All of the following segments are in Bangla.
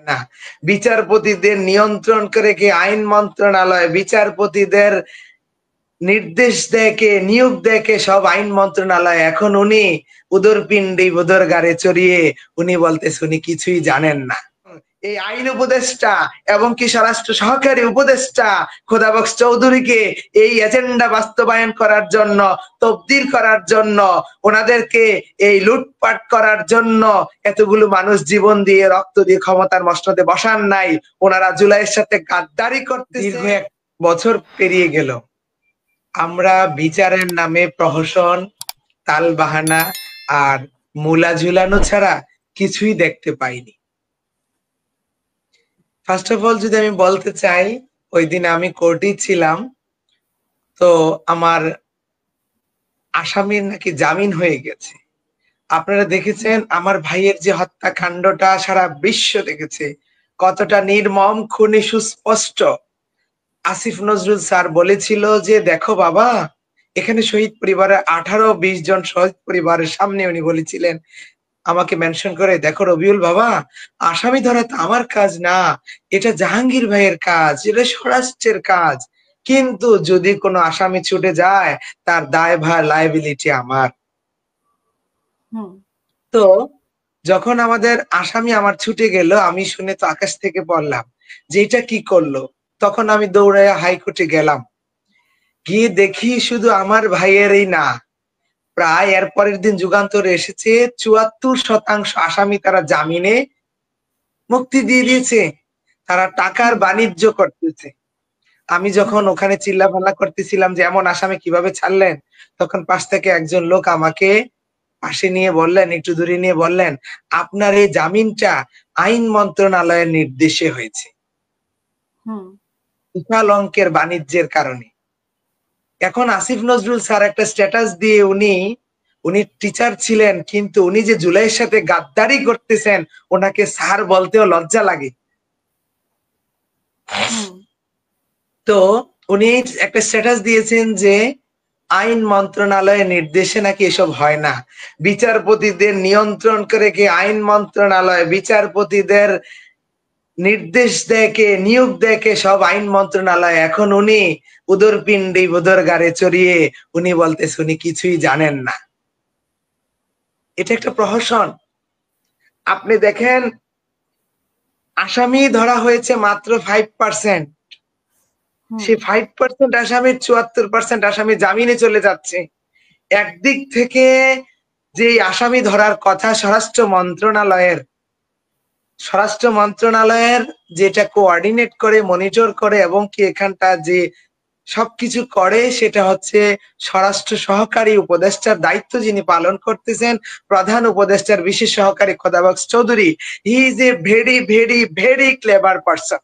না, বিচারপতিদের নিয়ন্ত্রণ করে কে? আইন মন্ত্রণালয়। বিচারপতিদের নির্দেশ দেয় কে? নিয়োগ দেয় কে? সব আইন মন্ত্রণালয়। এখন উনি উদরপিণ্ডি উদর গাড়ে চড়িয়ে উনি বলতেছে উনি কিছুই জানেন না। এই আইন উপদেষ্টা এবং কি স্বরাষ্ট্র সহকারী উপদেষ্টা খোদাবক্স চৌধুরীকে এই এজেন্ডা বাস্তবায়ন করার জন্য, তফদির করার জন্য, ওনাদেরকে এই লুটপাট করার জন্য এতগুলো মানুষ জীবন দিয়ে রক্ত দিয়ে ক্ষমতার মসনদে বসান নাই। ওনারা জুলাইয়ের সাথে গাদ্দারি করতে দীর্ঘ 1 বছর পেরিয়ে গেল। আমরা বিচারের নামে প্রহসন, তালবাহানা আর মূলা ঝুলানো ছাড়া কিছুই দেখতে পাইনি। ফার্স্ট অফ অল যদি আমি বলতে চাই, ওই দিন আমি কোর্টেই ছিলাম, তো আমার আসামির নাকি জামিন হয়ে গেছে। আপনারা দেখেছেন আমার ভাইয়ের যে হত্যাকাণ্ডটা সারা বিশ্ব দেখেছে, কতটা নির্মম, খুনি, সুস্পষ্ট। আসিফ নজরুল স্যার বলেছিল যে দেখো বাবা, এখানে শহীদ পরিবারের 18-20 জন শহীদ পরিবারের সামনে উনি বলেছিলেন, আমাকে মেনশন করে, দেখো রবিউল বাবা, আসামি ধরা তো আমার কাজ না, এটা জাহাঙ্গীর ভাইয়ের কাজ, এটা স্বরাষ্ট্রের কাজ, কিন্তু যদি কোনো আসামি ছুটে যায় তার দায়ভার, লায়াবিলিটি আমার। তো যখন আমাদের আসামি আমার ছুটে গেল, আমি শুনে তো আকাশ থেকে পড়লাম যে এটা কি করলো। তখন আমি দৌড়াইয়া হাইকোর্টে গেলাম, গিয়ে দেখি শুধু আমার ভাইয়েরই না, প্রায় এর পরের দিন যুগান্তরে এসেছে 74% আসামি তারা জামিনে মুক্তি দিয়ে দিয়েছে। তারা টাকার বাণিজ্য করতেছে। আমি যখন ওখানে চিল্লাপাল্লা করতেছিলাম যে এমন আসামি কিভাবে ছাড়লেন, তখন পাশ থেকে একজন লোক আমাকে পাশে নিয়ে বললেন, একটু দূরে নিয়ে বললেন, আপনার এই জামিনটা আইন মন্ত্রণালয়ের নির্দেশে হয়েছে, বিশাল অঙ্কের বাণিজ্যের কারণে। এখন আসিফ নজরুল স্যার একটা স্ট্যাটাস দিয়ে উনি টিচার ছিলেন, কিন্তু উনি যে জুলাইয়ের সাথে গাদ্দারি করতেছেন, ওনাকে স্যার বলতেও লজ্জা লাগে। তো উনি একটা স্ট্যাটাস দিয়েছেন যে আইন মন্ত্রণালয়ের নির্দেশে নাকি এসব হয় না, বিচারপতিদের নিয়ন্ত্রণ করে কে? আইন মন্ত্রণালয়। বিচারপতিদের নির্দেশ দেয় কে? নিয়োগ দেয় কে? সব আইন মন্ত্রণালয়। এখন উনি উদরপিণ্ডি উদর গাড়ে চড়িয়ে উনি বলতেছে উনি কিছুই জানেন না। এটা একটা প্রহসন। আপনি দেখেন, আসামি ধরা হয়েছে মাত্র 5%, সেই 5% আসামির 74% আসামি জামিনে চলে যাচ্ছে। একদিক থেকে যে আসামি ধরার কথা স্বরাষ্ট্র মন্ত্রণালয়ের যেটা কোঅর্ডিনেট করে, মনিটর করে এবং কি এখানটা যে সবকিছু করে, সেটা হচ্ছে স্বরাষ্ট্র সহকারী উপদেষ্টার দায়িত্ব যিনি পালন করতেছেন, প্রধান উপদেষ্টার বিশেষ সহকারী Khodabux Chowdhury. He is a very very very clever person.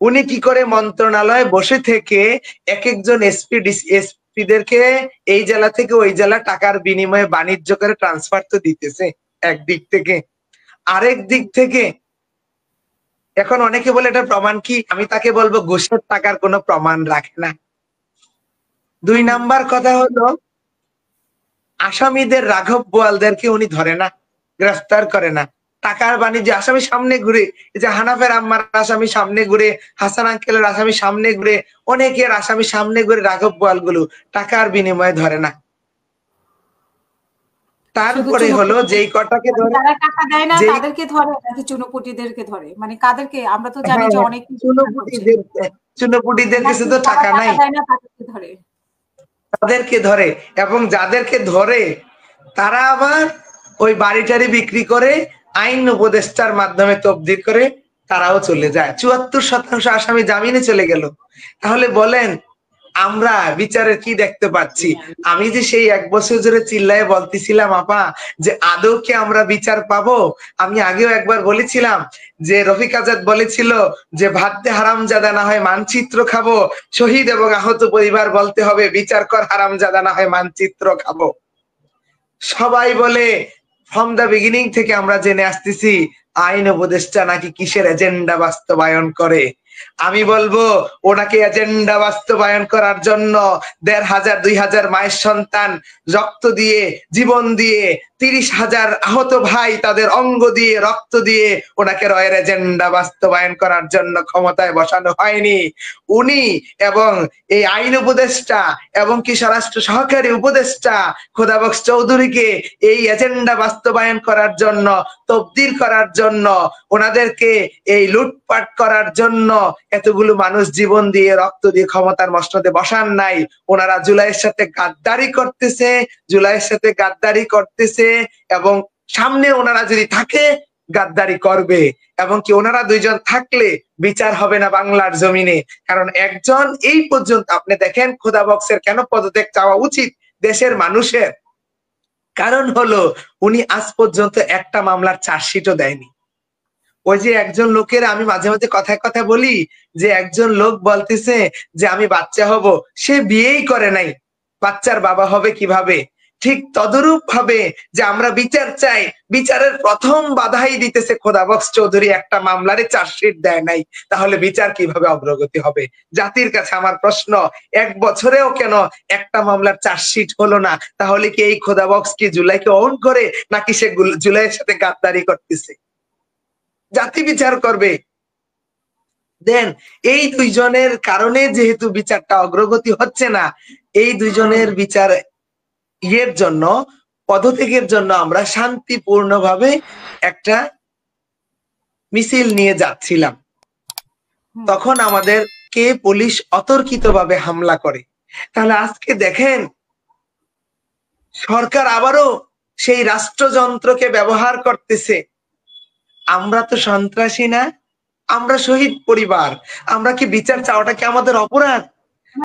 উনি কি করে মন্ত্রণালয়ে বসে থেকে এক একজন এসপিদেরকে এই জেলা থেকে ওই জেলা টাকার বিনিময়ে বাণিজ্য করে ট্রান্সফার তো দিতেছে একদিক থেকে। আরেক দিক থেকে এখন অনেকে বলে এটা প্রমাণ কি? আমি তাকে বলবো ঘুষের টাকার কোনো প্রমাণ রাখে না। 2 নাম্বার কথা হলো, আসামিদের রাঘব বোয়ালদেরকে উনি ধরে না, গ্রেফতার করে না। টাকার বাণিজ্য আসামি সামনে ঘুরে, এই যে হানাফের আম্মার আসামি সামনে ঘুরে, হাসান আঙ্কেলের আসামি সামনে ঘুরে, অনেকের আসামি সামনে ঘুরে, রাঘব বোয়াল গুলো টাকার বিনিময়ে ধরে না। তারপরে হলো যেই কটাকে ধরে, যারা টাকা দেয় না তাদেরকে ধরে নাকি চুনোপুটিদেরকে ধরে? মানে কাদেরকে? আমরা তো জানি যে অনেক চুনোপুটিদের কাছে তো টাকা নাই, তাদেরকে ধরে। এবং যাদেরকে ধরে তারা আবার ওই বাড়ি টাড়ি বিক্রি করে আইন উপদেষ্টার মাধ্যমে তফদির করে তারাও চলে যায়। 74% আসামি জামিনে চলে গেল। তাহলে বলেন আমরা বিচারের কি দেখতে পাচ্ছি? আমি যে সেই 1 বছর ধরে চিল্লায় বলতেছিলাম আপা যে আদৌ কি আমরা বিচার পাবো? আমি আগেও একবার বলেছিলাম যে রফিক আজাদ বলেছিল যে ভাবতে হারামজাদা না হয় মানচিত্র খাবো, শহীদ এবং আহত পরিবার বলতে হবে বিচার কর হারামজাদা না হয় মানচিত্র খাবো। সবাই বলে ফ্রম দ্য বিগিনিং থেকে আমরা জেনে আসতেছি আইন উপদেষ্টা নাকি কিসের এজেন্ডা বাস্তবায়ন করে। আমি বলবো ওনাকে এজেন্ডা বাস্তবায়ন করার জন্য 1500-2000 মায়ের সন্তান রক্ত দিয়ে, জীবন দিয়ে 30,000 আহত ভাই তাদের অঙ্গ দিয়ে রক্ত দিয়ে ওনাকে রয়ের এজেন্ডা বাস্তবায়ন করার জন্য ক্ষমতায় বসানো হয়নি। উনি এবং এই আইন উপদেষ্টা এবং কি স্বরাষ্ট্র সহকারী উপদেষ্টা খোদাবক্স চৌধুরীকে এই এজেন্ডা বাস্তবায়ন করার জন্য, তবদিল করার জন্য, ওনাদেরকে এই লুটপাট করার জন্য এতগুলো মানুষ জীবন দিয়ে রক্ত দিয়ে ক্ষমতার মসনদে বসান নাই। ওনারা জুলাইয়ের সাথে গাদ্দারি করতেছে, জুলাইয়ের সাথে গাদ্দারি করতেছে এবং সামনে ওনারা যদি থাকে গাদ্দারি করবে, এবং কি ওনারা দুইজন থাকলে বিচার হবে না বাংলার জমিনে। কারণ একজন এই পর্যন্ত আপনি দেখেন খোদাবক্সের কেন পদত্যাগ চাওয়া উচিত দেশের মানুষের, কারণ হলো উনি আজ পর্যন্ত একটা মামলার চার্জশিটও দেয়নি। ওই যে একজন লোকের আমি মাঝে মাঝে কথায় কথা বলি যে একজন লোক বলতেছে যে আমি বাচ্চা হব, সে বিয়েই করে নাই, বাচ্চার বাবা হবে কিভাবে? ঠিক তদরূপ ভাবে যে আমরা বিচার চাই, বিচারের প্রথম বাধাই দিতেছে খোদাবক্স চৌধুরী একটা মামলারে চার্জশিট দেয় নাই, তাহলে বিচার কিভাবে অগ্রগতি হবে? জাতির কাছে আমার প্রশ্ন, 1 বছরেও কেন একটা মামলার চার্জশিট হলো না? তাহলে কি এই খোদাবক্স কি জুলাইকে অন করে, নাকি সে জুলাইয়ের সাথে গাদ্দারি করতেছে? জাতি বিচার করবে। দেন এই দুইজনের কারণে যেহেতু বিচারটা অগ্রগতি হচ্ছে না, এই দুইজনের বিচার ইয়ের জন্য, পদত্যাগের জন্য আমরা শান্তিপূর্ণভাবে একটা মিছিল নিয়ে যাচ্ছিলাম। তখন আমাদেরকে পুলিশ অতর্কিতভাবে হামলা করে। তাহলে আজকে দেখেন সরকার আবারও সেই রাষ্ট্রযন্ত্রকে ব্যবহার করতেছে। আমরা তো সন্ত্রাসী না, আমরা শহীদ পরিবার, আমরা কি বিচার চাওয়াটা কি আমাদের অপরাধ?